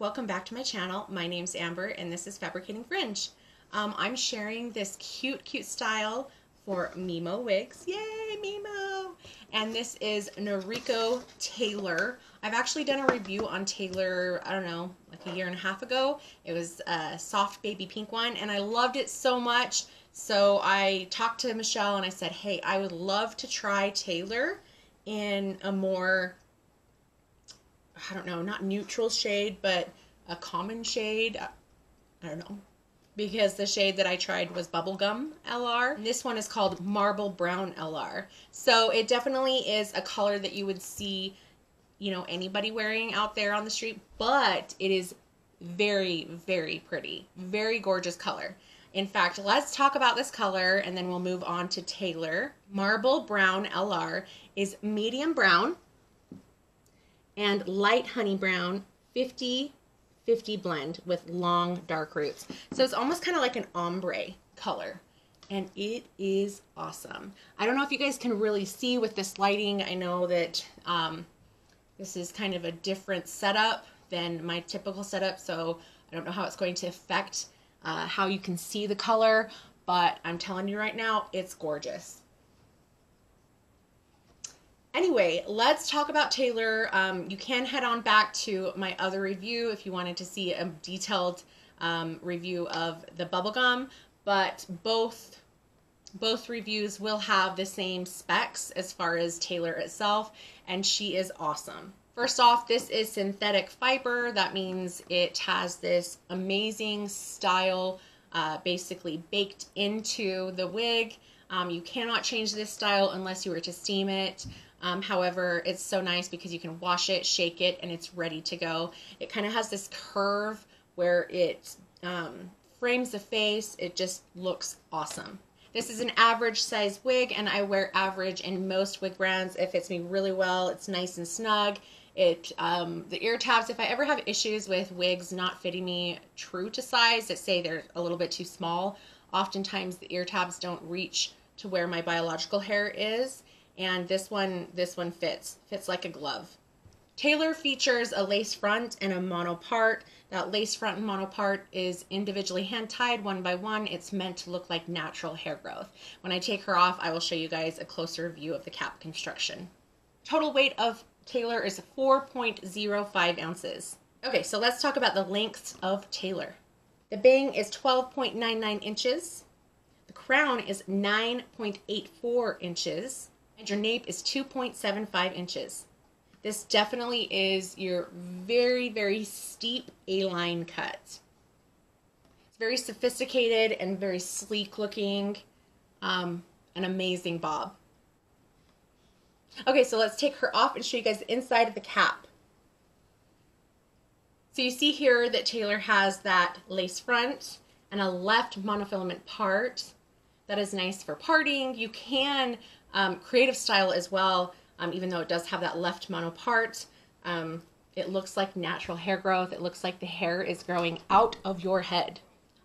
welcome back to my channel. My name's Amber and this is Fabricating Fringe. I'm sharing this cute style for Mimo wigs. Yay, Mimo! And this is NORIKO Tailor. I've actually done a review on Tailor, I don't know, like a year and a half ago. It was a soft baby pink one and I loved it so much. So I talked to Michelle and I said, hey, I would love to try Tailor in a more, I don't know, not neutral shade, but a common shade. I don't know. Because the shade that I tried was Bubblegum LR. And this one is called Marble Brown LR. So it definitely is a color that you would see, you know, anybody wearing out there on the street, but it is very, very pretty. Very gorgeous color. In fact, let's talk about this color and then we'll move on to Tailor. Marble Brown LR is medium brown and light honey brown, 50-50 blend with long dark roots. So it's almost kind of like an ombre color and it is awesome. I don't know if you guys can really see with this lighting. I know that this is kind of a different setup than my typical setup, so I don't know how it's going to affect how you can see the color, but I'm telling you right now, it's gorgeous. Anyway, let's talk about Tailor. You can head on back to my other review if you wanted to see a detailed review of the bubblegum, but both reviews will have the same specs as far as Tailor itself, and she is awesome. First off, this is synthetic fiber. That means it has this amazing style basically baked into the wig. You cannot change this style unless you were to steam it. However, it's so nice because you can wash it, shake it, and it's ready to go. It kind of has this curve where it frames the face. It just looks awesome. This is an average size wig, and I wear average in most wig brands. It fits me really well. It's nice and snug. The ear tabs, if I ever have issues with wigs not fitting me true to size, that say they're a little bit too small, oftentimes the ear tabs don't reach to where my biological hair is. And this one fits like a glove. Tailor features a lace front and a mono part. That lace front and mono part is individually hand tied one by one. It's meant to look like natural hair growth. When I take her off, I will show you guys a closer view of the cap construction. Total weight of Tailor is 4.05 ounces. Okay, so let's talk about the lengths of Tailor. The bang is 12.99 inches. The crown is 9.84 inches. And your nape is 2.75 inches. This definitely is your very, very steep A-line cut. It's very sophisticated and very sleek looking. An amazing bob. Okay, so let's take her off and show you guys the inside of the cap. So you see here that Tailor has that lace front and a left monofilament part. That is nice for parting. You can creative style as well, even though it does have that left mono part. It looks like natural hair growth. It looks like the hair is growing out of your head.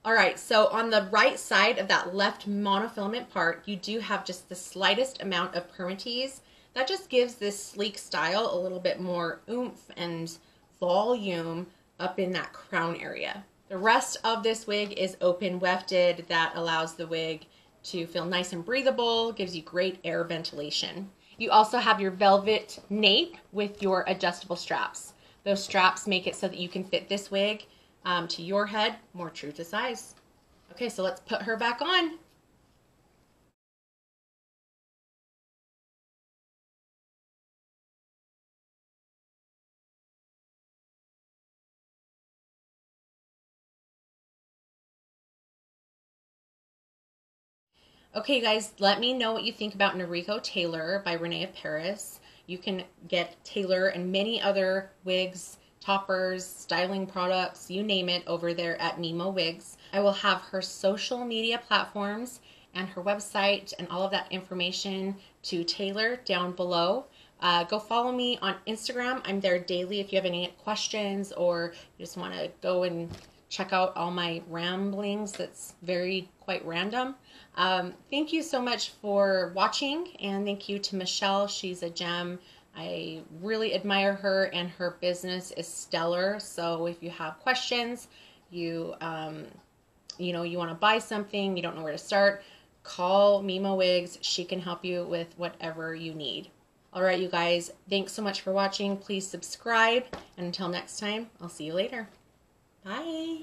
All right, so on the right side of that left monofilament part, you do have just the slightest amount of permatease. That just gives this sleek style a little bit more oomph and volume up in that crown area. The rest of this wig is open wefted. That allows the wig to feel nice and breathable, gives you great air ventilation. You also have your velvet nape with your adjustable straps. Those straps make it so that you can fit this wig to your head more true to size. Okay, so let's put her back on. Okay guys, let me know what you think about NORIKO Tailor by Rene of Paris. You can get Tailor and many other wigs, toppers, styling products, you name it, over there at Mimo Wigs. I will have her social media platforms and her website and all of that information to Tailor down below. Go follow me on Instagram. I'm there daily if you have any questions or you just want to go and check out all my ramblings. That's quite random. Thank you so much for watching, and thank you to Michelle. She's a gem. I really admire her, and her business is stellar. So if you have questions, you you want to buy something, you don't know where to start, call Mimo Wigs. She can help you with whatever you need. All right, you guys, thanks so much for watching. Please subscribe, and until next time, I'll see you later. Bye.